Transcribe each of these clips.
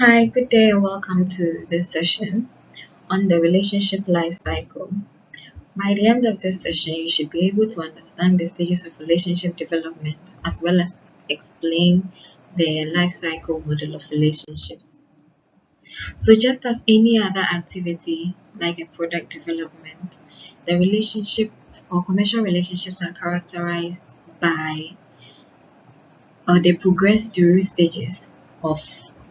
Hi, good day and welcome to this session on the relationship life cycle. By the end of this session, you should be able to understand the stages of relationship development as well as explain the life cycle model of relationships. So, just as any other activity like a product development, the relationship or commercial relationships are characterized by or they progress through stages of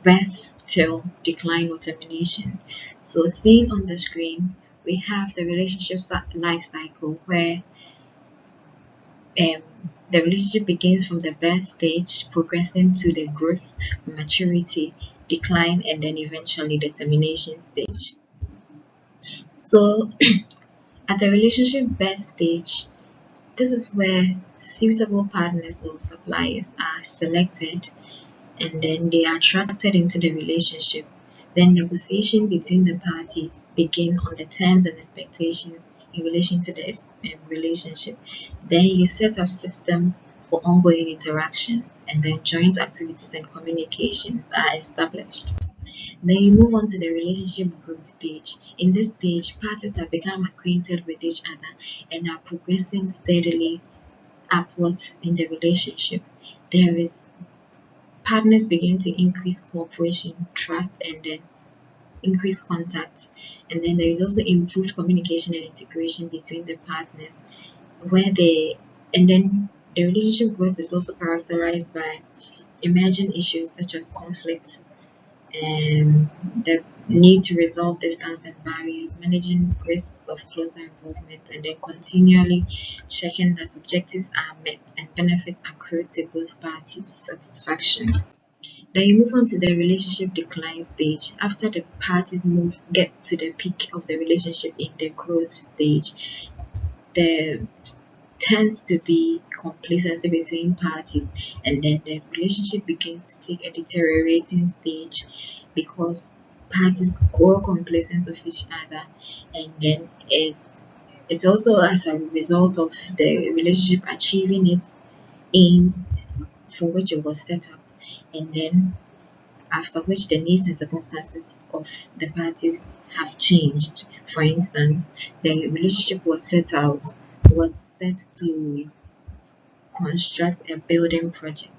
birth till decline or termination. So, seen on the screen, we have the life cycle where um, the relationship begins from the birth stage, progressing to the growth, maturity, decline, and then eventually the termination stage. So, at the relationship birth stage, this is where suitable partners or suppliers are selected and then they are attracted into the relationship. Then negotiation between the parties begin on the terms and expectations in relation to the relationship. Then you set up systems for ongoing interactions and then joint activities and communications are established. Then you move on to the relationship growth stage. In this stage, parties have become acquainted with each other and are progressing steadily upwards in the relationship. There is Partners begin to increase cooperation, trust, and then increase contact. And then there is also improved communication and integration between the partners, where they and then the relationship growth is also characterized by emerging issues such as conflict, the need to resolve distance and barriers, managing risks of closer involvement, and then continually checking that objectives are met and benefit accrue to both parties' satisfaction. Then you move on to the relationship decline stage. After the parties get to the peak of the relationship in the growth stage, there tends to be complacency between parties, and then the relationship begins to take a deteriorating stage because parties grow complacent of each other, and then it's also as a result of the relationship achieving its aims for which it was set up, and then after which the needs and circumstances of the parties have changed. For instance, the relationship was set to construct a building project.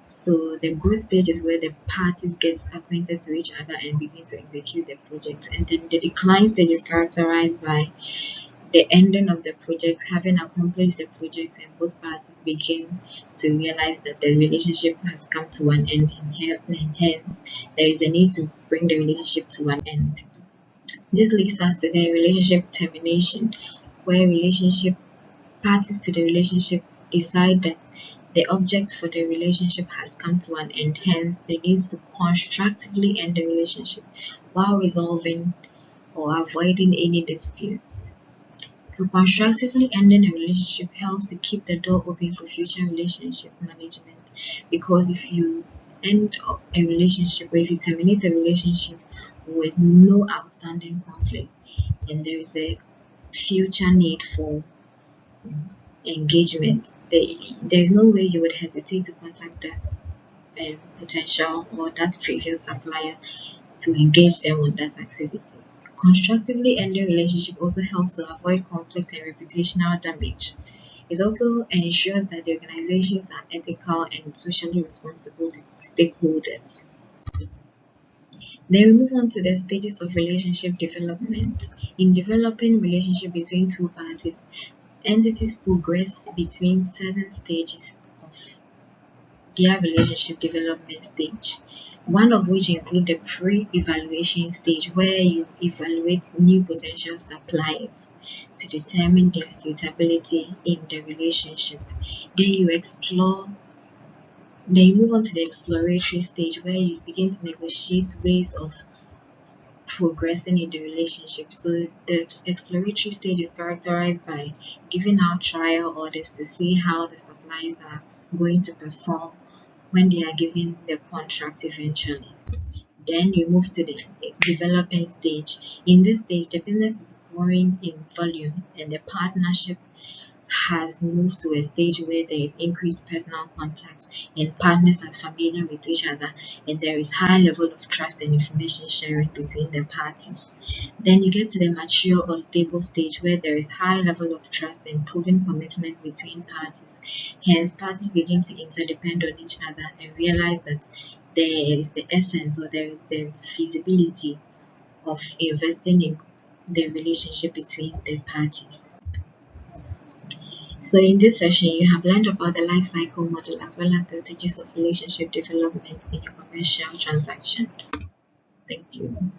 So the growth stage is where the parties get acquainted to each other and begin to execute the project. And then the decline stage is characterized by the ending of the project, having accomplished the project, and both parties begin to realize that the relationship has come to an end, and hence there is a need to bring the relationship to an end. This leads us to the relationship termination, where relationship parties to the relationship decide that the object for the relationship has come to an end, hence they need to constructively end the relationship while resolving or avoiding any disputes. So constructively ending a relationship helps to keep the door open for future relationship management, because if you end a relationship or if you terminate a relationship with no outstanding conflict, then there is a future need for engagement. There's no way you would hesitate to contact that potential or that previous supplier to engage them on that activity. Constructively ending relationship also helps to avoid conflict and reputational damage. It also ensures that the organizations are ethical and socially responsible to stakeholders. Then we move on to the stages of relationship development. In developing relationship between two parties, entities progress between certain stages of their relationship development stage, one of which include the pre-evaluation stage where you evaluate new potential suppliers to determine their suitability in the relationship. Then you move on to the exploratory stage where you begin to negotiate ways of progressing in the relationship. So the exploratory stage is characterized by giving out trial orders to see how the suppliers are going to perform when they are given the contract eventually. Then you move to the developing stage. In this stage, the business is growing in volume and the partnership has moved to a stage where there is increased personal contact and partners are familiar with each other and there is high level of trust and information sharing between the parties. Then you get to the mature or stable stage where there is high level of trust and proven commitment between parties. Hence, parties begin to interdepend on each other and realize that there is the essence or there is the feasibility of investing in the relationship between the parties. So in this session, you have learned about the life cycle model as well as the stages of relationship development in a commercial transaction. Thank you.